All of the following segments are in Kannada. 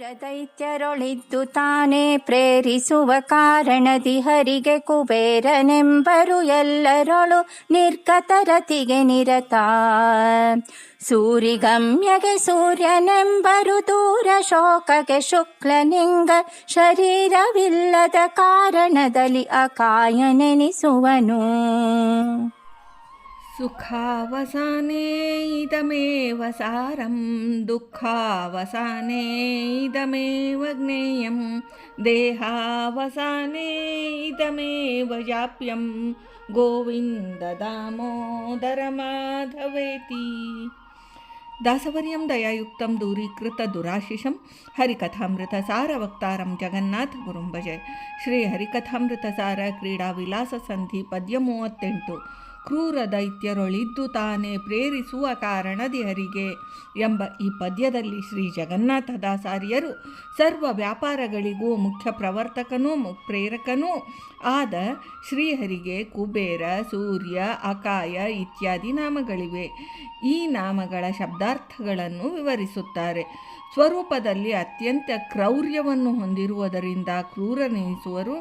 ದೈತ್ಯರೊಳಿದ್ದು ತಾನೇ ಪ್ರೇರಿಸುವ ಕಾರಣದಿ ಹರಿಗೆ ಕುಬೇರನೆಂಬರು ಎಲ್ಲರೊಳು ನಿರ್ಗತರತಿಗೆ ನಿರತ. ಸೂರಿಗಮ್ಯಗೆ ಸೂರ್ಯನೆಂಬರು ದೂರ ಶೋಕಗೆ ಶುಕ್ಲನಿಂಗ ಶರೀರವಿಲ್ಲದ ಕಾರಣದಲ್ಲಿ ಅಕಾಯನೆನಿಸುವನು. ಸುಖಾವಸಾನೇ ಇದಮೇವ ಸಾರಂ ದುಃಖಾವಸಾನೇ ಇದಮೇವ ಜ್ಞೇಯಂ ದೇಹಾವಸಾನೇ ಇದಮೇವ ಜಾಪ್ಯಂ ಗೋವಿಂದ ದಾಮೋದರ ಮಾಧವೇತಿ. ದಾಸವರ್ಯಂ ದಯಾಯುಕ್ತಂ ದೂರೀಕೃತ ದುರಾಶಿಷಂ ಹರಿಕಥಾಮೃತ ಸಾರ ವಕ್ತಾರಂ ಜಗನ್ನಾಥ ಗುರುಂ ಭಜೆ. ಶ್ರೀ ಹರಿಕಥಾಮೃತ ಸಾರ ಕ್ರೀಡಾ ವಿಲಾಸ ಸಂಧಿ ಪದ್ಯ 38. ಕ್ರೂರ ದೈತ್ಯರೊಳಿದ್ದು ತಾನೇ ಪ್ರೇರಿಸುವ ಕಾರಣದಿ ಹರಿಗೆ ಎಂಬ ಈ ಪದ್ಯದಲ್ಲಿ ಶ್ರೀ ಜಗನ್ನಾಥದಾಸಾರ್ಯರು ಸರ್ವ ವ್ಯಾಪಾರಗಳಿಗೂ ಮುಖ್ಯ ಪ್ರವರ್ತಕನೂ ಪ್ರೇರಕನೂ ಆದ ಶ್ರೀಹರಿಗೆ ಕುಬೇರ, ಸೂರ್ಯ, ಅಕಾಯ ಇತ್ಯಾದಿ ನಾಮಗಳಿವೆ. ಈ ನಾಮಗಳ ಶಬ್ದಾರ್ಥಗಳನ್ನು ವಿವರಿಸುತ್ತಾರೆ. ಸ್ವರೂಪದಲ್ಲಿ ಅತ್ಯಂತ ಕ್ರೌರ್ಯವನ್ನು ಹೊಂದಿರುವುದರಿಂದ ಕ್ರೂರನೆನಿಸುವರು.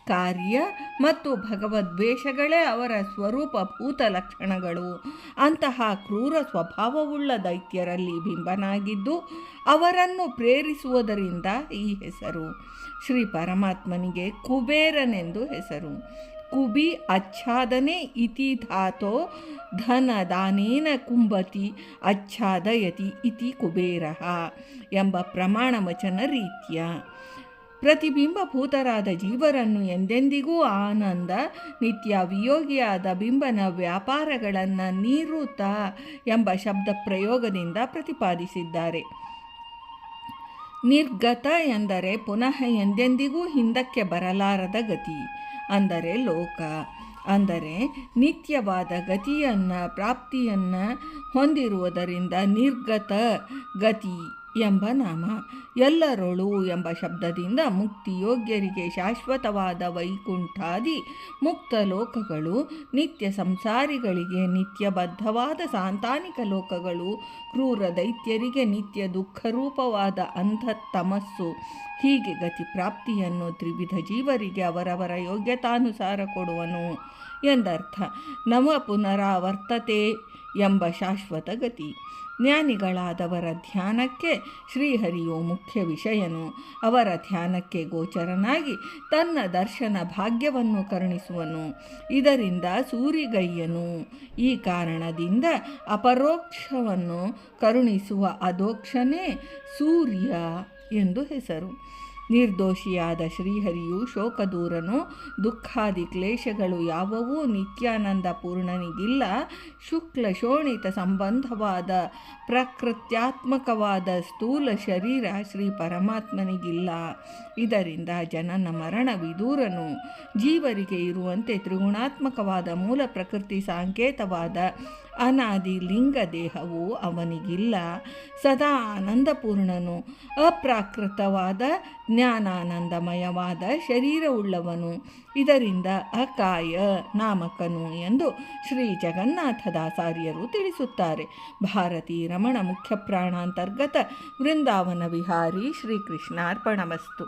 ಕಾರ್ಯ ಮತ್ತು ಭಗವದ್ವೇಷಗಳೇ ಅವರ ಸ್ವರೂಪಭೂತ ಲಕ್ಷಣಗಳು. ಅಂತಹ ಕ್ರೂರ ಸ್ವಭಾವವುಳ್ಳ ದೈತ್ಯರಲ್ಲಿ ಬಿಂಬನಾಗಿದ್ದು ಅವರನ್ನು ಪ್ರೇರಿಸುವುದರಿಂದ ಈ ಹೆಸರು. ಶ್ರೀ ಪರಮಾತ್ಮನಿಗೆ ಕುಬೇರನೆಂದು ಹೆಸರು. ಕುಬಿ ಆಚ್ಛಾದನೆ ಇತಿ ಧಾತೋ ಧನ ದಾನೇನ ಕುಂಭತಿ ಆಚ್ಛಾದಯತಿ ಇತಿ ಕುಬೇರಃ ಎಂಬ ಪ್ರಮಾಣ ವಚನ ರೀತ್ಯ. ಪ್ರತಿಬಿಂಬಭೂತರಾದ ಜೀವರನ್ನು ಎಂದೆಂದಿಗೂ ಆನಂದ ನಿತ್ಯ ವಿಯೋಗಿಯಾದ ಬಿಂಬನ ವ್ಯಾಪಾರಗಳನ್ನು ನೀರುತ ಎಂಬ ಶಬ್ದ ಪ್ರಯೋಗದಿಂದ ಪ್ರತಿಪಾದಿಸಿದ್ದಾರೆ. ನಿರ್ಗತ ಎಂದರೆ ಪುನಃ ಎಂದೆಂದಿಗೂ ಹಿಂದಕ್ಕೆ ಬರಲಾರದ ಗತಿ, ಅಂದರೆ ಲೋಕ. ಅಂದರೆ ನಿತ್ಯವಾದ ಗತಿಯನ್ನು ಪ್ರಾಪ್ತಿಯನ್ನು ಹೊಂದಿರುವುದರಿಂದ ನಿರ್ಗತ ಗತಿ ಎಂಬ ನಾಮ. ಎಲ್ಲರೊಳು ಎಂಬ ಶಬ್ದದಿಂದ ಮುಕ್ತಿಯೋಗ್ಯರಿಗೆ ಶಾಶ್ವತವಾದ ವೈಕುಂಠಾದಿ ಮುಕ್ತ ಲೋಕಗಳು, ನಿತ್ಯ ಸಂಸಾರಿಗಳಿಗೆ ನಿತ್ಯಬದ್ಧವಾದ ಸಾಂತಾನಿಕ ಲೋಕಗಳು, ಕ್ರೂರ ದೈತ್ಯರಿಗೆ ನಿತ್ಯ ದುಃಖರೂಪವಾದ ಅಂಧತಮಸ್ಸು. ಹೀಗೆ ಗತಿ ಪ್ರಾಪ್ತಿಯನ್ನು ತ್ರಿವಿಧ ಜೀವರಿಗೆ ಅವರವರ ಯೋಗ್ಯತಾನುಸಾರ ಕೊಡುವನು ಎಂದರ್ಥ. ನವ ಪುನರಾವರ್ತತೆ ಎಂಬ ಶಾಶ್ವತ ಗತಿ. ಜ್ಞಾನಿಗಳಾದವರ ಧ್ಯಾನಕ್ಕೆ ಶ್ರೀಹರಿಯು ಮುಖ್ಯ ವಿಷಯನು. ಅವರ ಧ್ಯಾನಕ್ಕೆ ಗೋಚರನಾಗಿ ತನ್ನ ದರ್ಶನ ಭಾಗ್ಯವನ್ನು ಕರುಣಿಸುವನು. ಇದರಿಂದ ಸೂರಿಗಯ್ಯನು. ಈ ಕಾರಣದಿಂದ ಅಪರೋಕ್ಷವನ್ನು ಕರುಣಿಸುವ ಅದೋಕ್ಷನೇ ಸೂರ್ಯ ಎಂದು ಹೆಸರು. ನಿರ್ದೋಷಿಯಾದ ಶ್ರೀಹರಿಯು ಶೋಕದೂರನು. ದುಃಖಾದಿ ಕ್ಲೇಶಗಳು ಯಾವುವೂ ನಿತ್ಯಾನಂದ ಪೂರ್ಣನಿಗಿಲ್ಲ. ಶುಕ್ಲ ಶೋಣಿತ ಸಂಬಂಧವಾದ ಪ್ರಕೃತ್ಯಾತ್ಮಕವಾದ ಸ್ಥೂಲ ಶರೀರ ಶ್ರೀ ಪರಮಾತ್ಮನಿಗಿಲ್ಲ. ಇದರಿಂದ ಜನನ ಮರಣ ವಿದೂರನು. ಜೀವರಿಗೆ ಇರುವಂತೆ ತ್ರಿಗುಣಾತ್ಮಕವಾದ ಮೂಲ ಪ್ರಕೃತಿ ಸಾಂಕೇತವಾದ ಅನಾದಿ ಲಿಂಗ ದೇಹವು ಅವನಿಗಿಲ್ಲ. ಸದಾ ಆನಂದಪೂರ್ಣನು. ಅಪ್ರಾಕೃತವಾದ ಜ್ಞಾನಾನಂದಮಯವಾದ ಶರೀರವುಳ್ಳವನು. ಇದರಿಂದ ಅಕಾಯ ನಾಮಕನು ಎಂದು ಶ್ರೀ ಜಗನ್ನಾಥದಾಸಾರ್ಯರು ತಿಳಿಸುತ್ತಾರೆ. ಭಾರತೀ ರಮಣ ಮುಖ್ಯ ಪ್ರಾಣಾಂತರ್ಗತ ವೃಂದಾವನ ವಿಹಾರಿ. ಶ್ರೀಕೃಷ್ಣಾರ್ಪಣಮಸ್ತು.